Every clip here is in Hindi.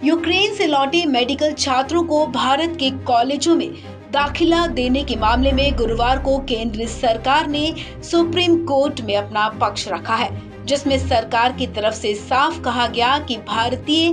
यूक्रेन से लौटे मेडिकल छात्रों को भारत के कॉलेजों में दाखिला देने के मामले में गुरुवार को केंद्र सरकार ने सुप्रीम कोर्ट में अपना पक्ष रखा है, जिसमें सरकार की तरफ से साफ कहा गया कि भारतीय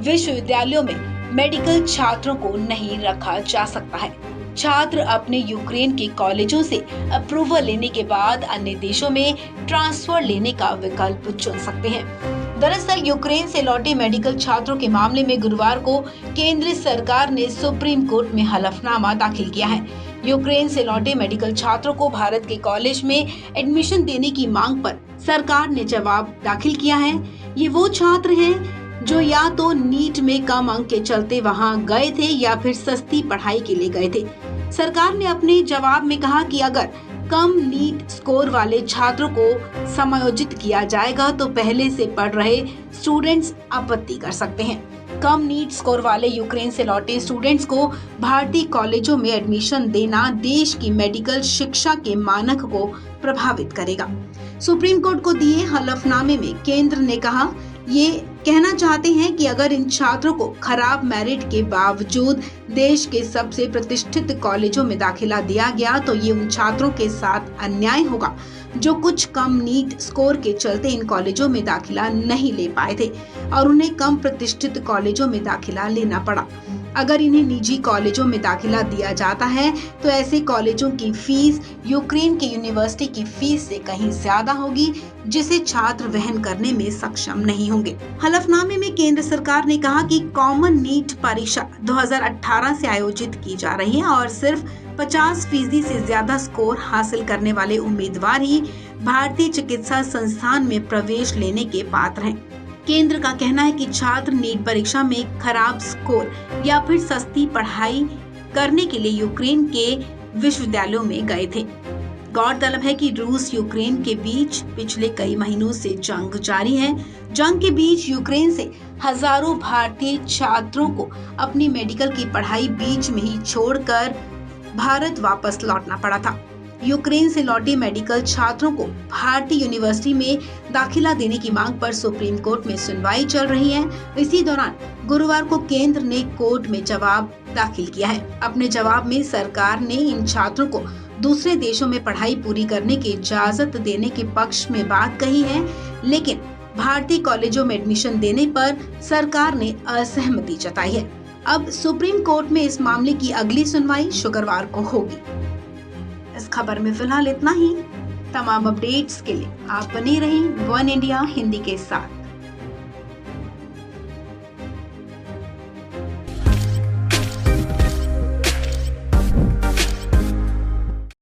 विश्वविद्यालयों में मेडिकल छात्रों को नहीं रखा जा सकता है। छात्र अपने यूक्रेन के कॉलेजों से अप्रूवल लेने के बाद अन्य देशों में ट्रांसफर लेने का विकल्प चुन सकते हैं। दरअसल यूक्रेन से लौटे मेडिकल छात्रों के मामले में गुरुवार को केंद्र सरकार ने सुप्रीम कोर्ट में हलफनामा दाखिल किया है। यूक्रेन से लौटे मेडिकल छात्रों को भारत के कॉलेज में एडमिशन देने की मांग पर सरकार ने जवाब दाखिल किया है। ये वो छात्र हैं जो या तो नीट में कम अंक के चलते वहां गए थे या फिर सस्ती पढ़ाई के लिए गए थे। सरकार ने अपने जवाब में कहा कि अगर कम नीट स्कोर वाले छात्रों को समायोजित किया जाएगा तो पहले से पढ़ रहे स्टूडेंट्स आपत्ति कर सकते हैं। कम नीट स्कोर वाले यूक्रेन से लौटे स्टूडेंट्स को भारतीय कॉलेजों में एडमिशन देना देश की मेडिकल शिक्षा के मानक को प्रभावित करेगा। सुप्रीम कोर्ट को दिए हलफनामे में केंद्र ने कहा, ये कहना चाहते हैं कि अगर इन छात्रों को खराब मेरिट के बावजूद देश के सबसे प्रतिष्ठित कॉलेजों में दाखिला दिया गया तो ये उन छात्रों के साथ अन्याय होगा जो कुछ कम नीट स्कोर के चलते इन कॉलेजों में दाखिला नहीं ले पाए थे और उन्हें कम प्रतिष्ठित कॉलेजों में दाखिला लेना पड़ा। अगर इन्हें निजी कॉलेजों में दाखिला दिया जाता है तो ऐसे कॉलेजों की फीस यूक्रेन की यूनिवर्सिटी की फीस से कहीं ज्यादा होगी, जिसे छात्र वहन करने में सक्षम नहीं होंगे। हलफनामे में केंद्र सरकार ने कहा कि कॉमन नीट परीक्षा 2018 से आयोजित की जा रही है और सिर्फ 50% से ज्यादा स्कोर हासिल करने वाले उम्मीदवार ही भारतीय चिकित्सा संस्थान में प्रवेश लेने के पात्र हैं। केंद्र का कहना है कि छात्र नीट परीक्षा में खराब स्कोर या फिर सस्ती पढ़ाई करने के लिए यूक्रेन के विश्वविद्यालयों में गए थे। गौरतलब है कि रूस यूक्रेन के बीच पिछले कई महीनों से जंग जारी है। जंग के बीच यूक्रेन से हजारों भारतीय छात्रों को अपनी मेडिकल की पढ़ाई बीच में ही छोड़कर भारत वापस लौटना पड़ा था। यूक्रेन से लौटे मेडिकल छात्रों को भारतीय यूनिवर्सिटी में दाखिला देने की मांग पर सुप्रीम कोर्ट में सुनवाई चल रही है। इसी दौरान गुरुवार को केंद्र ने कोर्ट में जवाब दाखिल किया है। अपने जवाब में सरकार ने इन छात्रों को दूसरे देशों में पढ़ाई पूरी करने की इजाजत देने के पक्ष में बात कही है, लेकिन भारतीय कॉलेजों में एडमिशन देने पर सरकार ने असहमति जताई है। अब सुप्रीम कोर्ट में इस मामले की अगली सुनवाई शुक्रवार को होगी। इस खबर में फिलहाल इतना ही। तमाम अपडेट्स के लिए आप बने रहें वन इंडिया हिंदी के साथ।